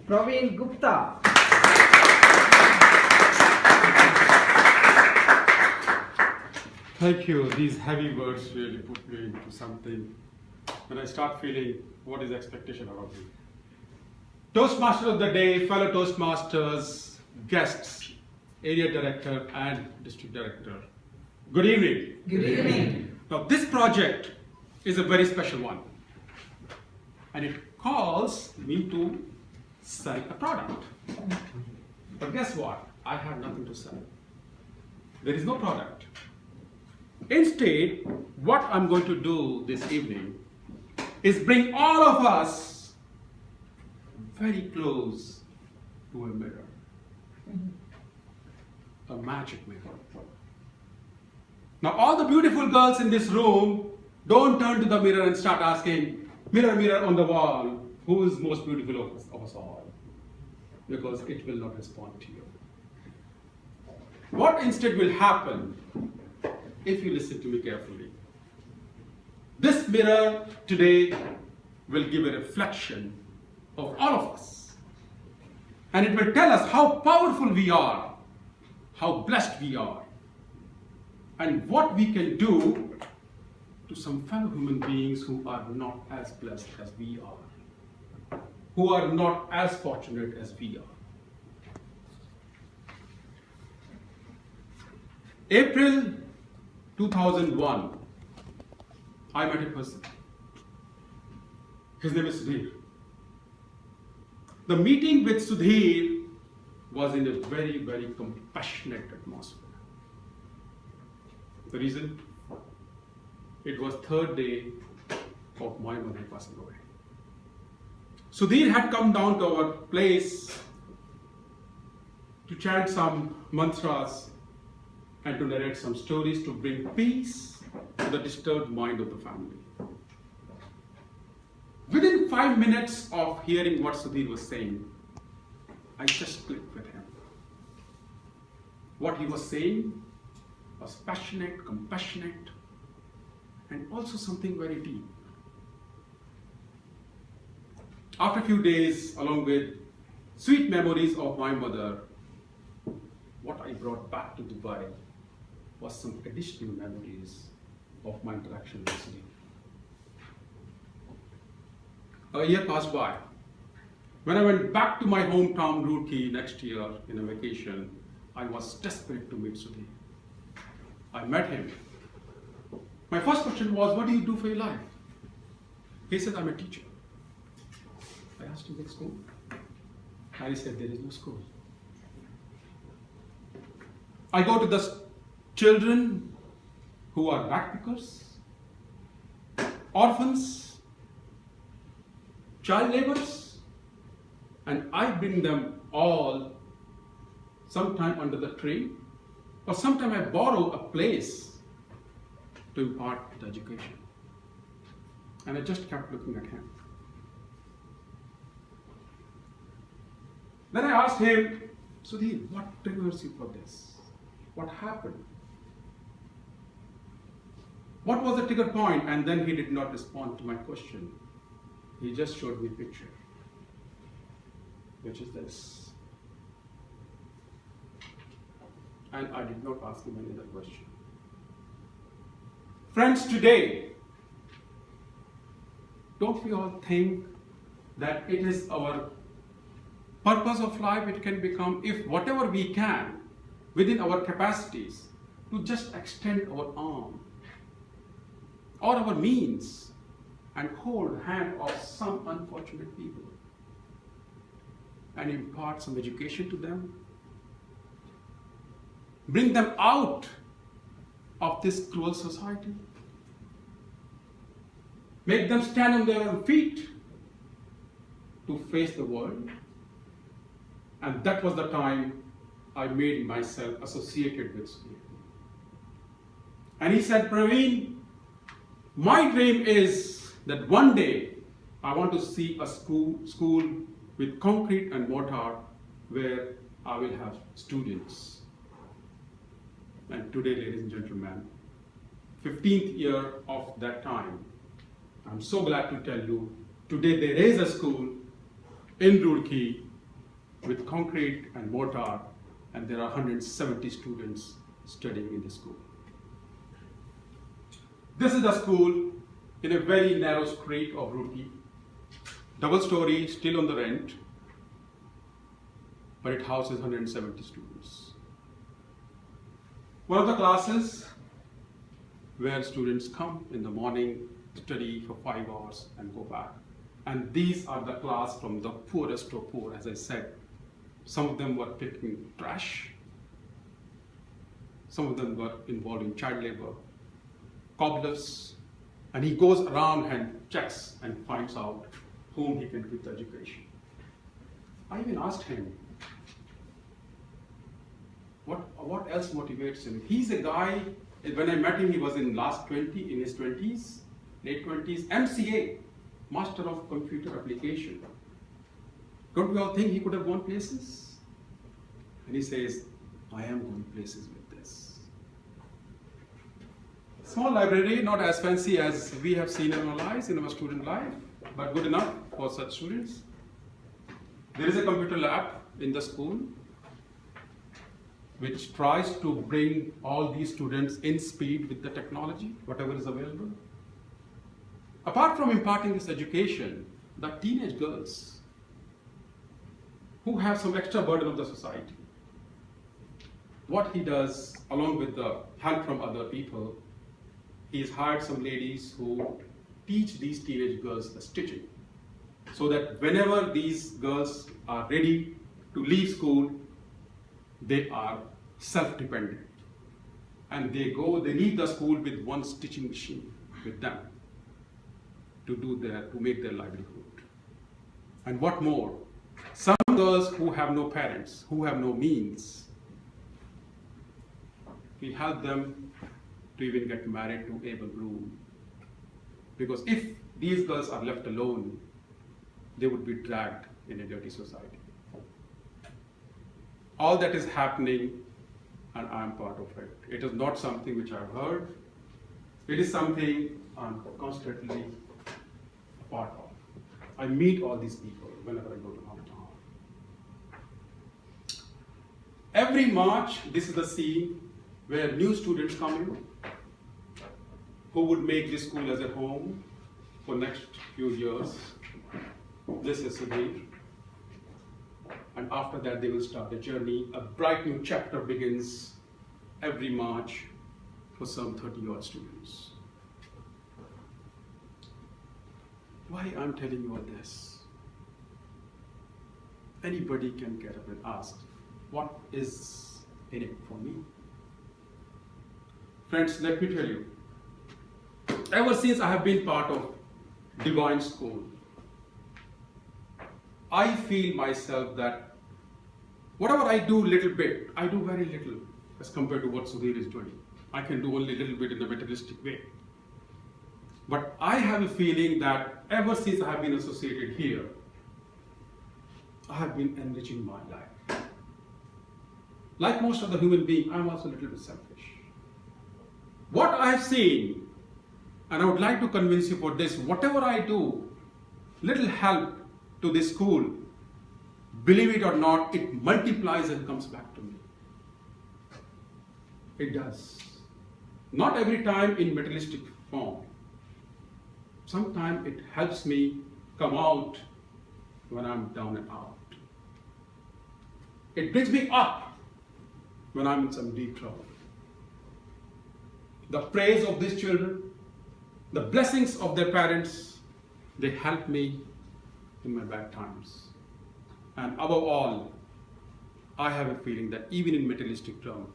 Praveen Gupta. Thank you. These heavy words really put me into something when I start feeling what is expectation out of me. Toastmaster of the day, fellow Toastmasters, guests, area director and district director. Good evening. Good evening. Now this project is a very special one and it calls me to sell a product. But guess what? I have nothing to sell. There is no product. Instead, what I'm going to do this evening is bring all of us very close to a mirror. A magic mirror. Now all the beautiful girls in this room, don't turn to the mirror and start asking, mirror, mirror on the wall, who is most beautiful of us all? Because it will not respond to you. What instead will happen if you listen to me carefully? This mirror today will give a reflection of all of us. And it will tell us how powerful we are, how blessed we are, and what we can do to some fellow human beings who are not as blessed as we are, who are not as fortunate as we are. April 2001, I met a person. His name is Sudhir. The meeting with Sudhir was in a very, very compassionate atmosphere. The reason? It was third day of my mother passing away. Sudhir had come down to our place to chant some mantras and to narrate some stories to bring peace to the disturbed mind of the family. Within 5 minutes of hearing what Sudhir was saying, I just clicked with him. What he was saying was passionate, compassionate, and also something very deep. After a few days, along with sweet memories of my mother, what I brought back to Dubai was some additional memories of my interaction with Sudhir. A year passed by. When I went back to my hometown, Roorkee, next year in a vacation, I was desperate to meet Sudhir. I met him. My first question was, what do you do for your life? He said, I'm a teacher. I asked him, what school? And he said, there is no school. I go to the children who are backpackers, orphans, child laborers, and I bring them all sometime under the tree, or sometime I borrow a place to impart the education. And I just kept looking at him. Then I asked him, Sudhir, what triggers you for this? What happened? What was the trigger point? And then he did not respond to my question. He just showed me a picture, which is this. And I did not ask him any other question. Friends, today, don't we all think that it is our purpose of life? It can become, if whatever we can, within our capacities, to just extend our arm or our means and hold hand of some unfortunate people and impart some education to them, bring them out of this cruel society, make them stand on their own feet to face the world. And that was the time I made myself associated with Sudhir. And he said, Praveen, my dream is that one day I want to see a school with concrete and mortar where I will have students. And today, ladies and gentlemen, 15th year of that time, I'm so glad to tell you, today there is a school in Roorkee with concrete and mortar, and there are 170 students studying in the school. This is the school in a very narrow street of Roorkee. Double story, still on the rent, but it houses 170 students. One of the classes where students come in the morning, study for 5 hours and go back. And these are the class from the poorest of poor, as I said. Some of them were picking trash. Some of them were involved in child labor, cobblers. And he goes around and checks and finds out whom he can give the education. I even asked him, what else motivates him? He's a guy, when I met him, he was in his 20s, late 20s, MCA, Master of Computer Application. Don't we all think he could have gone places? And he says, I am going places with this. Small library, not as fancy as we have seen in our lives, in our student life, but good enough for such students. There is a computer lab in the school which tries to bring all these students in speed with the technology, whatever is available. Apart from imparting this education, the teenage girls who have some extra burden of the society, what he does, along with the help from other people, he's hired some ladies who teach these teenage girls the stitching, so that whenever these girls are ready to leave school, they are self-dependent. And they leave the school with one stitching machine with them to make their livelihood. And what more, some girls who have no parents, who have no means, we help them to even get married to Abel Bloom. Because if these girls are left alone, they would be dragged in a dirty society. All that is happening, and I'm part of it. It is not something which I've heard. It is something I'm constantly a part of. I meet all these people whenever I go to Hometown. Every March, this is the scene where new students come in who would make this school as a home for next few years. This is Sudhir. And after that, they will start a journey. A bright new chapter begins every March for some 30-odd students. Why I'm telling you all this? Anybody can get up and ask, what is in it for me? Friends, let me tell you, ever since I have been part of Divine School, I feel myself that whatever I do little bit, I do very little as compared to what Sudhir is doing. I can do only a little bit in a materialistic way. But I have a feeling that ever since I have been associated here, I have been enriching my life. Like most of the human beings, I'm also a little bit selfish. What I have seen, and I would like to convince you for this, whatever I do, little help to this school, believe it or not, it multiplies and comes back to me. It does. Not every time in materialistic form. Sometimes it helps me come out when I'm down and out. It brings me up when I'm in some deep trouble. The praise of these children, the blessings of their parents, they help me in my bad times. And above all, I have a feeling that even in materialistic terms,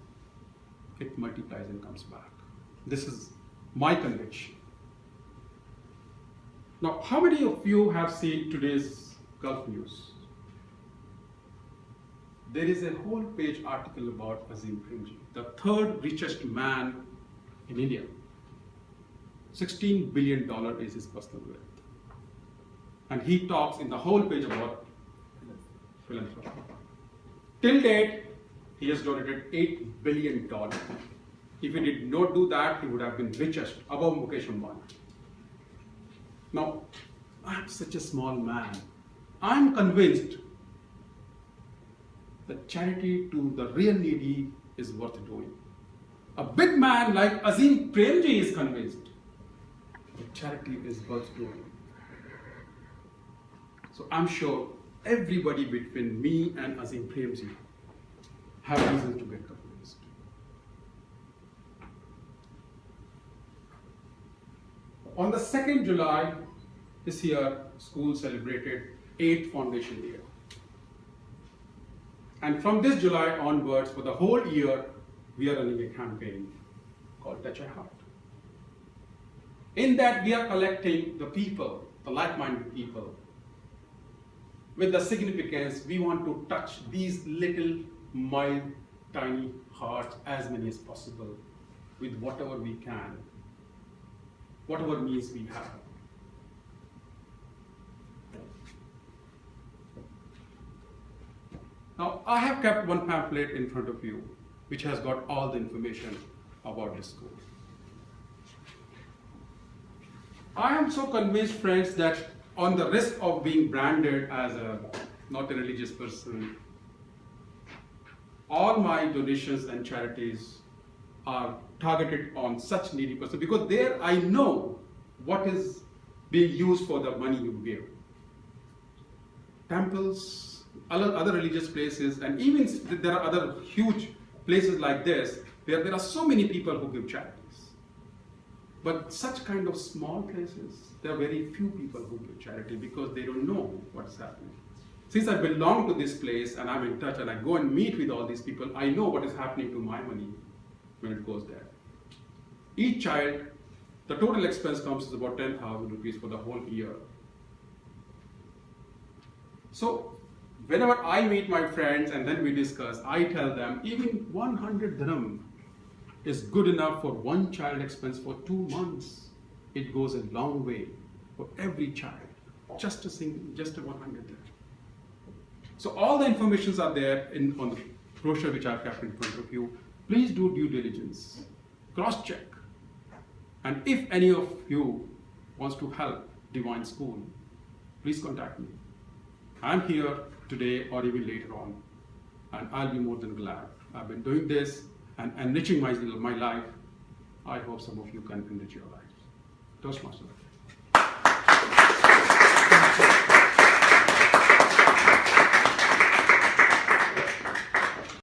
it multiplies and comes back. This is my conviction. Now, how many of you have seen today's Gulf News? There is a whole page article about Azim Premji, the third richest man in India. $16 billion is his personal wealth. And he talks in the whole page about philanthropy. Till date, he has donated $8 billion. If he did not do that, he would have been richest, above Mukesh Ambani. Now, I'm such a small man. I'm convinced that charity to the real needy is worth doing. A big man like Azim Premji is convinced that charity is worth doing. So I'm sure everybody between me and Azim Premji have reason to get convinced. On the 2nd July this year, school celebrated 8th foundation year. And from this July onwards, for the whole year, we are running a campaign called Touch a Heart. In that, we are collecting the people, the like-minded people, with the significance we want to touch these little, mild, tiny hearts, as many as possible, with whatever we can, whatever means we have. Now, I have kept one pamphlet in front of you, which has got all the information about this school. I am so convinced, friends, that on the risk of being branded as not a religious person, all my donations and charities are targeted on such needy persons, because there I know what is being used for the money you give. Temples, other religious places, and even there are other huge places like this where there are so many people who give charities. But such kind of small places, there are very few people who give charity because they don't know what's happening. Since I belong to this place and I'm in touch and I go and meet with all these people, I know what is happening to my money when it goes there. Each child, the total expense comes to about 10,000 rupees for the whole year. So whenever I meet my friends and then we discuss, I tell them even 100 dirham is good enough for one child expense for 2 months. It goes a long way for every child, just a 100 dirham. So all the informations are there on the brochure which I've kept in front of you. Please do due diligence, cross-check. And if any of you wants to help Divine School, please contact me. I'm here today or even later on, and I'll be more than glad. I've been doing this and enriching my life. I hope some of you can enrich your lives. Toastmasters.